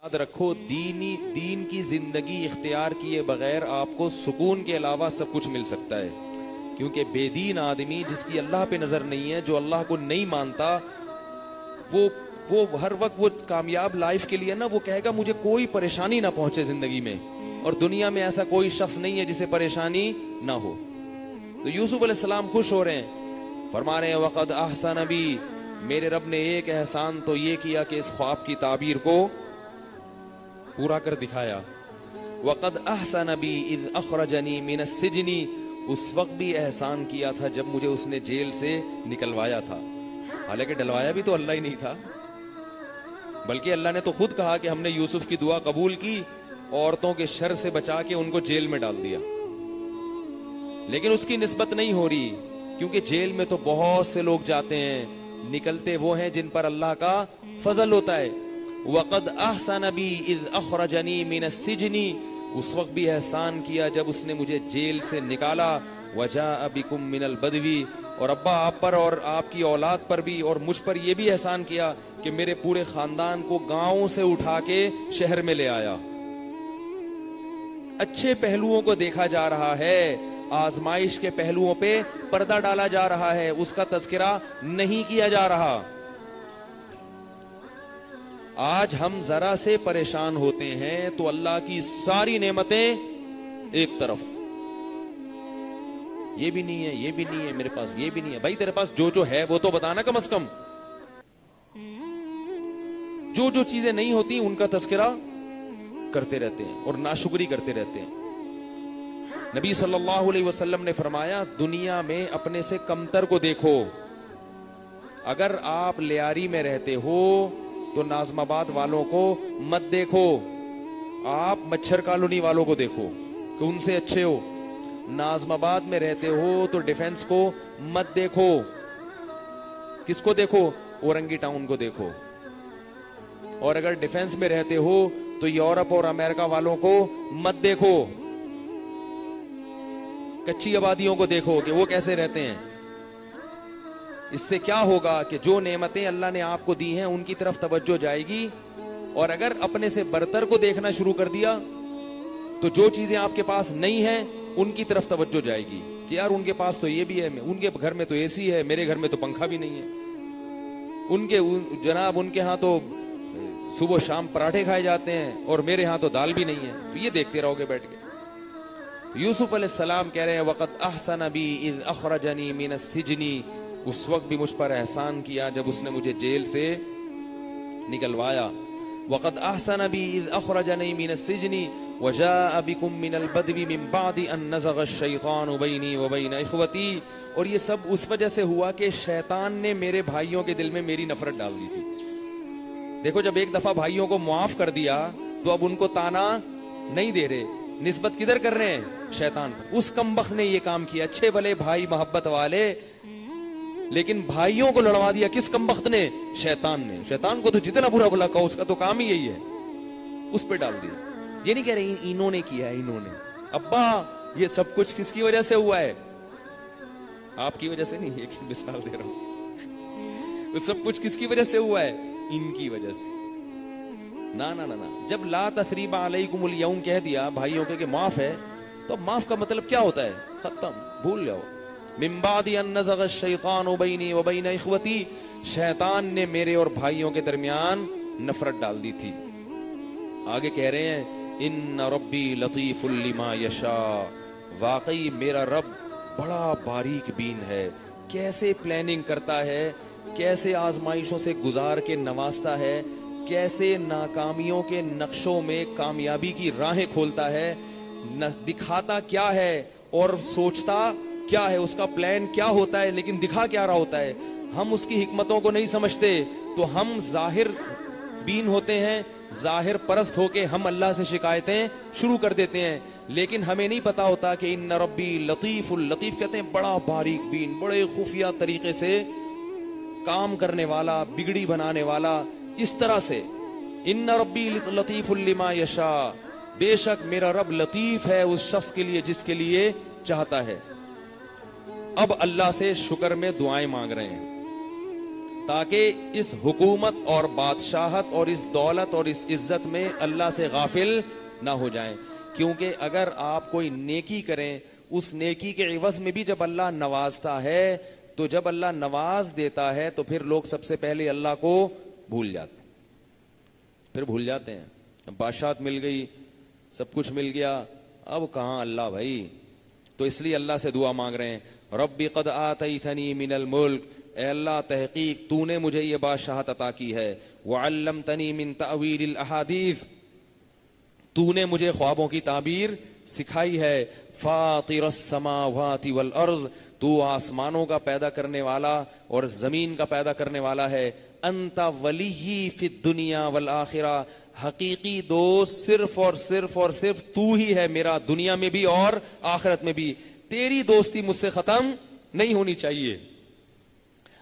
یاد رکھو دین کی زندگی اختیار کیے بغیر آپ کو سکون کے علاوہ سب کچھ مل سکتا ہے، کیونکہ بے دین آدمی جس کی اللہ پہ نظر نہیں ہے، جو اللہ کو نہیں مانتا، وہ ہر وقت وہ کامیاب لائف کے لیے نا وہ کہے گا مجھے کوئی پریشانی نہ پہنچے زندگی میں، اور دنیا میں ایسا کوئی شخص نہیں ہے جسے پریشانی نہ ہو۔ تو یوسف علیہ السلام خوش ہو رہے ہیں، فرما رہے ہیں وقد احسن بی، میرے رب نے ایک احسان تو یہ کیا کہ اس خواب کی تعبیر کو پورا کر دکھایا۔ وقد احسن بی اذ اخرجنی من السجن، اس وقت بھی احسان کیا تھا جب مجھے اس نے جیل سے نکلوایا تھا، حالانکہ ڈلوایا بھی تو اللہ ہی نہیں تھا، بلکہ اللہ نے تو خود کہا کہ ہم نے یوسف کی دعا قبول کی، عورتوں کے شر سے بچا کے ان کو جیل میں ڈال دیا، لیکن اس کی نسبت نہیں ہو رہی، کیونکہ جیل میں تو بہت سے لوگ جاتے ہیں، نکلتے وہ ہیں جن پر اللہ کا فضل ہوتا ہے۔ وقد احسن بی اذ اخرجنی من السجن، اس وقت بھی احسان کیا جب اس نے مجھے جیل سے نکالا، وجاء بکم من البدو، اور ابا آپ پر اور آپ کی اولاد پر بھی اور مجھ پر یہ بھی احسان کیا کہ میرے پورے خاندان کو گاؤں سے اٹھا کے شہر میں لے آیا۔ اچھے پہلوؤں کو دیکھا جا رہا ہے، آزمائش کے پہلوؤں پہ پردہ ڈالا جا رہا ہے، اس کا تذکرہ نہیں کیا جا رہا۔ آج ہم ذرا سے پریشان ہوتے ہیں تو اللہ کی ساری نعمتیں ایک طرف، یہ بھی نہیں ہے، یہ بھی نہیں ہے میرے پاس، یہ بھی نہیں ہے۔ بھائی تیرے پاس جو ہے وہ تو بتانا کم از کم، جو چیزیں نہیں ہوتی ان کا تذکرہ کرتے رہتے ہیں اور ناشکری کرتے رہتے ہیں۔ نبی صلی اللہ علیہ وسلم نے فرمایا دنیا میں اپنے سے کمتر کو دیکھو، اگر آپ لیاری میں رہتے ہو تو ناظم آباد والوں کو مت دیکھو، آپ مچھر کالونی والوں کو دیکھو کہ ان سے اچھے ہو، ناظم آباد میں رہتے ہو تو ڈیفنس کو مت دیکھو، کس کو دیکھو؟ اورنگی ٹاؤن کو دیکھو، اور اگر ڈیفنس میں رہتے ہو تو یورپ اور امریکہ والوں کو مت دیکھو، کچی آبادیوں کو دیکھو کہ وہ کیسے رہتے ہیں۔ اس سے کیا ہوگا کہ جو نعمتیں اللہ نے آپ کو دی ہیں ان کی طرف توجہ جائے گی، اور اگر اپنے سے برتر کو دیکھنا شروع کر دیا تو جو چیزیں آپ کے پاس نہیں ہیں ان کی طرف توجہ جائے گی کہ یار ان کے پاس تو یہ بھی ہے، ان کے گھر میں تو اے سی ہے، میرے گھر میں تو پنکھا بھی نہیں ہے، ان کے ہاں تو صبح شام پراٹھے کھائے جاتے ہیں اور میرے ہاں تو دال بھی نہیں ہے، تو یہ دیکھتے رہو گے بیٹھ کے۔ یوسف علیہ السلام کہہ رہے ہیں وقت احسن بی اذ اخرجنی من السجن، اس وقت بھی مجھ پر احسان کیا جب اس نے مجھے جیل سے نکلوایا۔ وقد احسن بی اذ اخرجنی من السجن وجاء بکم من البدو من بعد ان نزغ الشیطان بینی وبین اخوتی، اور یہ سب اس وجہ سے ہوا کہ شیطان نے میرے بھائیوں کے دل میں میری نفرت ڈال دی تھی۔ دیکھو جب ایک دفعہ بھائیوں کو معاف کر دیا تو اب ان کو تانا نہیں دے رہے، نسبت کدھر کر رہے ہیں؟ شیطان پر۔ اس کمبخت نے یہ کام کیا، اچھے بھلے بھائی محبت والے، لیکن بھائیوں کو لڑوا دیا کس کمبخت نے؟ شیطان نے۔ شیطان کو تو جتنا برا بھلا کہو اس کا تو کام ہی یہی ہے، اس پہ ڈال دیا۔ یہ نہیں کہہ رہے انہوں نے کیا ہے، انہوں نے۔ ابا یہ سب کچھ کس کی وجہ سے ہوا ہے؟ آپ کی وجہ سے نہیں، ایک مثال دے رہا ہوں۔ سب کچھ کس کی وجہ سے ہوا ہے؟ ان کی وجہ سے۔ نا نا نا نا، جب لا تثریب علیکم اليوم کہہ دیا بھائیوں کے کہ معاف ہے، تو معاف کا مطلب کیا ہوتا ہے؟ ختم، بھول جاؤ۔ من بعد ان نزغ الشیطان بینی وبین اخوتی، شیطان نے میرے اور بھائیوں کے درمیان نفرت ڈال دی تھی۔ آگے کہہ رہے ہیں ان ربی لطیف لما یشاء، واقعی میرا رب بڑا باریک بین ہے، کیسے پلاننگ کرتا ہے، کیسے آزمائشوں سے گزار کے نوازتا ہے، کیسے ناکامیوں کے نقشوں میں کامیابی کی راہیں کھولتا ہے، دکھاتا کیا ہے اور سوچتا کیا ہے، اس کا پلان کیا ہوتا ہے لیکن دکھا کیا رہا ہوتا ہے۔ ہم اس کی حکمتوں کو نہیں سمجھتے تو ہم ظاہر بین ہوتے ہیں، ظاہر پرست ہو کے ہم اللہ سے شکایتیں شروع کر دیتے ہیں، لیکن ہمیں نہیں پتا ہوتا کہ ان ربی لطیف، لطیف کہتے ہیں بڑا باریک بین، بڑے خفیہ طریقے سے کام کرنے والا، بگڑی بنانے والا۔ اس طرح سے ان ربی لطیف لما یشاء، بے شک میرا رب لطیف ہے اس شخص کے لیے جس کے لیے چاہتا ہے۔ اب اللہ سے شکر میں دعائیں مانگ رہے ہیں۔ تاکہ اس حکومت اور بادشاہت اور اس دولت اور اس عزت میں اللہ سے غافل نہ ہو جائیں. کیونکہ اگر آپ کوئی نیکی کریں, اس نیکی کے عوض میں بھی جب اللہ نوازتا ہے, تو جب اللہ نواز دیتا ہے تو پھر لوگ سب سے پہلے اللہ کو بھول جاتے ہیں, پھر بھول جاتے ہیں. بادشاہت مل گئی, سب کچھ مل گیا, اب کہاں اللہ بھائی. تو اس لیے اللہ سے دعا مانگ رہے ہیں, ربی قد آتیتنی من الملک, اے اللہ تحقیق تو نے مجھے یہ بادشاہت عطا کی ہے, وعلمتنی من تأویل الاحادیث, تو نے مجھے خوابوں کی تعبیر سکھائی ہے, فاطر السماوات والارض, تو آسمانوں کا پیدا کرنے والا اور زمین کا پیدا کرنے والا ہے, انت ولی فی الدنیا والآخرہ, حقیقی دوست صرف اور صرف اور صرف تو ہی ہے میرا, دنیا میں بھی اور آخرت میں بھی. تیری دوستی مجھ سے ختم نہیں ہونی چاہیے.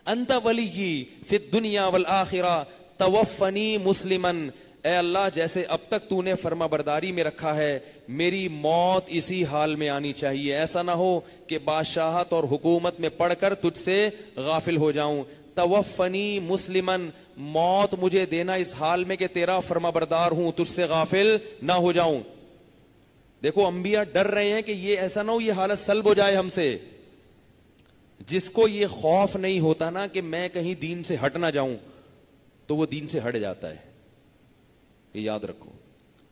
انت ولی فی الدنیا والآخرہ توفنی مسلمن, اے اللہ جیسے اب تک تو نے فرما برداری میں رکھا ہے, میری موت اسی حال میں آنی چاہیے. ایسا نہ ہو کہ بادشاہت اور حکومت میں پڑھ کر تجھ سے غافل ہو جاؤں. توفنی مسلمن, موت مجھے دینا اس حال میں کہ تیرا فرما بردار ہوں, تجھ سے غافل نہ ہو جاؤں. دیکھو انبیاء ڈر رہے ہیں کہ یہ ایسا نہ ہو یہ حالت سلب ہو جائے ہم سے. جس کو یہ خوف نہیں ہوتا نا کہ میں کہیں دین سے ہٹ نہ جاؤں, تو وہ دین سے ہٹ جاتا ہے. یہ یاد رکھو,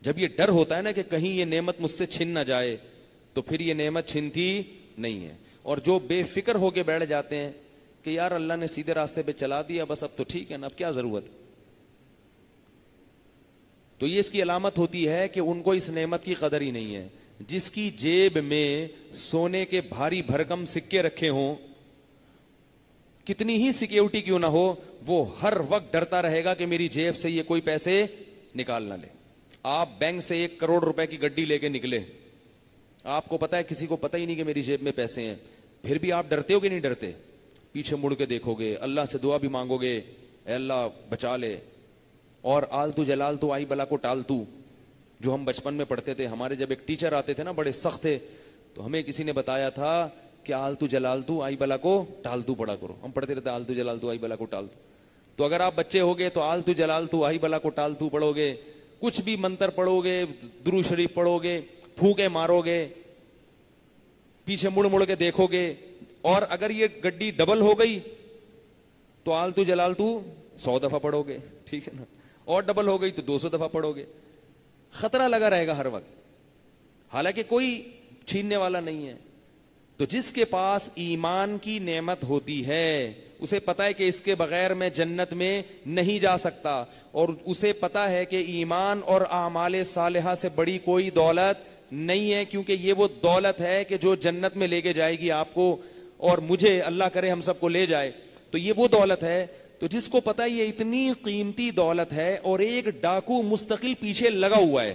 جب یہ ڈر ہوتا ہے نا کہ کہیں یہ نعمت مجھ سے چھن نہ جائے, تو پھر یہ نعمت چھنتی نہیں ہے. اور جو بے فکر ہو کے بیٹھ جاتے ہیں کہ یار اللہ نے سیدھے راستے پہ چلا دیا, بس اب تو ٹھیک ہے نا, اب کیا ضرورت, تو یہ اس کی علامت ہوتی ہے کہ ان کو اس نعمت کی قدر ہی نہیں ہے. جس کی جیب میں سونے کے بھاری بھرکم سکے رکھے ہوں, کتنی ہی سیکیورٹی کیوں نہ ہو, وہ ہر وقت ڈرتا رہے گا کہ میری جیب سے یہ کوئی پیسے نکال نہ لے. آپ بینک سے 1 کروڑ روپے کی گڈی لے کے نکلے, آپ کو پتا ہے کسی کو پتا ہی نہیں کہ میری جیب میں پیسے ہیں, پھر بھی آپ ڈرتے ہو کہ نہیں ڈرتے؟ پیچھے مڑ کے دیکھو گے, اللہ سے دعا بھی مانگو گے, اے اللہ بچا لے. اور آلتو جلال تو آئی بلا کو ٹالتو, جو ہم بچپن میں پڑھتے تھے. ہمارے جب ایک ٹیچر آتے تھے نا بڑے سخت تھے, تو ہمیں کسی نے بتایا تھا کہ آلتو جلالتو آئی بلا کو ٹالتو پڑھا کرو. ہم پڑھتے رہتے آلتو جلالتو آئی بلا کو ٹالتو. تو اگر آپ بچے ہوگے تو آلتو جلالتو آئی بلا کو ٹالتو پڑھو گے, کچھ بھی منتر پڑھو گے, درود شریف پڑھو گے, پھونکے مارو گے, پیچھے مڑ مڑ کے دیکھو گے. اور اگر یہ گڈی ڈبل ہو گئی تو آلتو جلالتو 100 دفعہ پڑھو گے, ٹھیک ہے نا, اور ڈبل ہو گئی تو 200 دفعہ پڑھو گے. خطرہ لگا رہے گا ہر وقت, حالانکہ کوئی چھیننے والا نہیں ہے. تو جس کے پاس ایمان کی نعمت ہوتی ہے, اسے پتا ہے کہ اس کے بغیر میں جنت میں نہیں جا سکتا, اور اسے پتا ہے کہ ایمان اور اعمال صالحہ سے بڑی کوئی دولت نہیں ہے, کیونکہ یہ وہ دولت ہے کہ جو جنت میں لے کے جائے گی آپ کو, اور مجھے اللہ کرے ہم سب کو لے جائے. تو یہ وہ دولت ہے. تو جس کو پتا ہے یہ اتنی قیمتی دولت ہے, اور ایک ڈاکو مستقل پیچھے لگا ہوا ہے,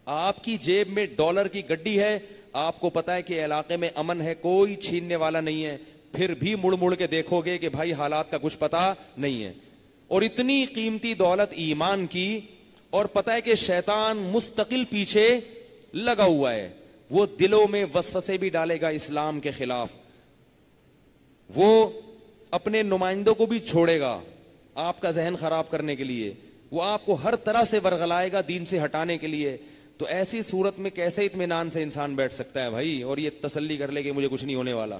آپ کی جیب میں ڈالر کی گڈی ہے, آپ کو پتا ہے کہ علاقے میں امن ہے, کوئی چھیننے والا نہیں ہے, پھر بھی مڑ مڑ کے دیکھو گے کہ بھائی حالات کا کچھ پتا نہیں ہے. اور اتنی قیمتی دولت ایمان کی, اور پتا ہے کہ شیطان مستقل پیچھے لگا ہوا ہے, وہ دلوں میں وسوسے بھی ڈالے گا اسلام کے خلاف, وہ اپنے نمائندوں کو بھی چھوڑے گا آپ کا ذہن خراب کرنے کے لیے, وہ آپ کو ہر طرح سے ورغلائے گا دین سے ہٹانے کے لیے. تو ایسی صورت میں کیسے اطمینان سے انسان بیٹھ سکتا ہے بھائی, اور یہ تسلی کر لے کہ مجھے کچھ نہیں ہونے والا,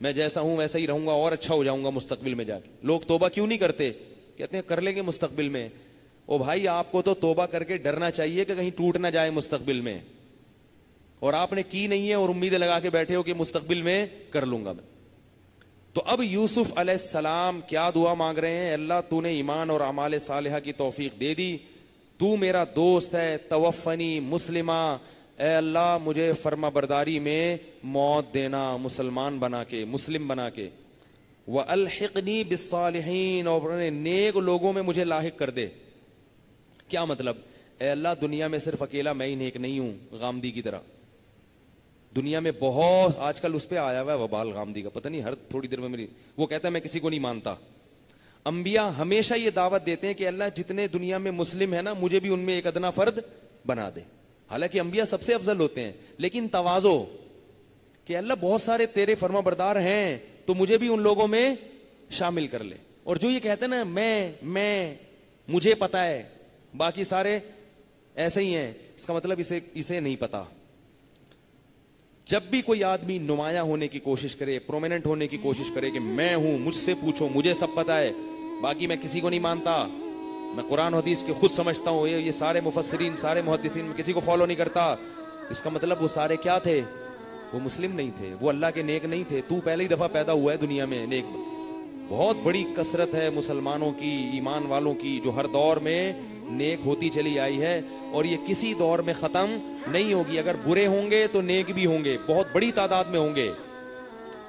میں جیسا ہوں ویسا ہی رہوں گا اور اچھا ہو جاؤں گا مستقبل میں جا کے. لوگ توبہ کیوں نہیں کرتے؟ کہتے ہیں کر لیں گے مستقبل میں. او بھائی آپ کو تو توبہ کر کے ڈرنا چاہیے کہ کہیں ٹوٹ نہ جائے مستقبل میں, اور آپ نے کی نہیں ہے اور امیدیں لگا کے بیٹھے ہو کہ مستقبل میں کر لوں گا میں. تو اب یوسف علیہ السلام کیا دعا مانگ رہے ہیں؟ اللہ تو نے ایمان اور اعمال صالحہ کی توفیق دے دی, تو میرا دوست ہے, توفنی مسلمہ, اے اللہ مجھے فرما برداری میں موت دینا, مسلمان بنا کے, مسلم بنا کے. وَأَلْحِقْنِي بِالصَّالِحِينَ, اور نیک لوگوں میں مجھے لاحق کر دے. کیا مطلب؟ اے اللہ دنیا میں صرف اکیلا میں ہی نیک نہیں ہوں غامدی کی طرح, دنیا میں بہت, آج کل اس پہ آیا ہوا ہے وبال غامدی کا, پتہ نہیں ہر تھوڑی دیر میں میری, وہ کہتا ہے میں کسی کو نہیں مانتا. انبیاء ہمیشہ یہ دعوت دیتے ہیں کہ اللہ جتنے دنیا میں مسلم ہے نا مجھے بھی ان میں ایک ادنا فرد بنا دے. حالانکہ انبیاء سب سے افضل ہوتے ہیں, لیکن تواضع کہ اللہ بہت سارے تیرے فرما بردار ہیں تو مجھے بھی ان لوگوں میں شامل کر لے. اور جو یہ کہتے ہیں نا میں مجھے پتا ہے باقی سارے ایسے ہی ہیں, اس کا مطلب اسے نہیں پتا. جب بھی کوئی آدمی نمایاں ہونے کی کوشش کرے, پرومیننٹ ہونے کی کوشش کرے کہ میں ہوں, مجھ سے پوچھو, مجھے سب پتا ہے, باقی میں کسی کو نہیں مانتا, میں قرآن حدیث کے خود سمجھتا ہوں, یہ سارے مفسرین سارے محدثین میں کسی کو فالو نہیں کرتا, اس کا مطلب وہ سارے کیا تھے؟ وہ مسلم نہیں تھے, وہ اللہ کے نیک نہیں تھے. تو پہلی دفعہ پیدا ہوا ہے دنیا میں نیک. بہت بڑی کثرت ہے مسلمانوں کی, ایمان والوں کی, جو ہر دور میں نیک ہوتی چلی آئی ہے, اور یہ کسی دور میں ختم نہیں ہوگی. اگر برے ہوں گے تو نیک بھی ہوں گے, بہت بڑی تعداد میں ہوں گے,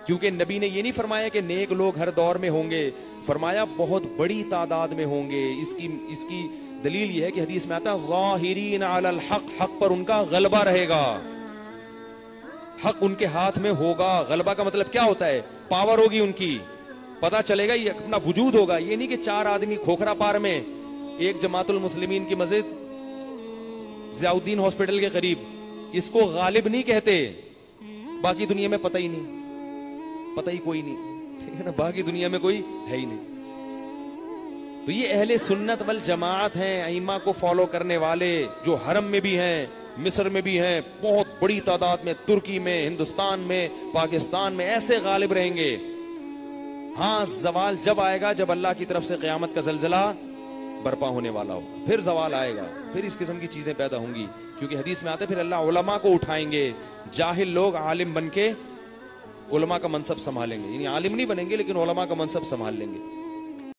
کیونکہ نبی نے یہ نہیں فرمایا کہ نیک لوگ ہر دور میں ہوں گے, فرمایا بہت بڑی تعداد میں ہوں گے. اس کی دلیل یہ ہے کہ حدیث میں آتا ہے ظاہرین علی الحق, حق پر ان کا غلبہ رہے گا, حق ان کے ہاتھ میں ہوگا. غلبہ کا مطلب کیا ہوتا ہے؟ پاور ہوگی ان کی, پتا چلے گا, یہ اپنا وجود ہوگا. یہ نہیں کہ 4 آدمی کھوکھرا پار میں ایک جماعت المسلمین کی مسجد ضیاء الدین ہاسپٹل کے قریب, اس کو غالب نہیں کہتے, باقی دنیا میں پتہ ہی نہیں, پتہ ہی کوئی نہیں, باقی دنیا میں کوئی ہے ہی نہیں. تو یہ اہل سنت والجماعت ہیں, ائمہ کو فالو کرنے والے, جو حرم میں بھی ہیں, مصر میں بھی ہیں, بہت بڑی تعداد میں, ترکی میں, ہندوستان میں, پاکستان میں, ایسے غالب رہیں گے. ہاں زوال جب آئے گا, جب اللہ کی طرف سے قیامت کا زلزلہ برپا ہونے والا ہو, پھر زوال آئے گا, پھر اس قسم کی چیزیں پیدا ہوں گی. کیونکہ حدیث میں آتے پھر اللہ علماء کو اٹھائیں گے, جاہل لوگ عالم بن کے علماء کا منصب سنبھالیں گے, یعنی عالم نہیں بنیں گے لیکن علماء کا منصب سنبھال لیں گے.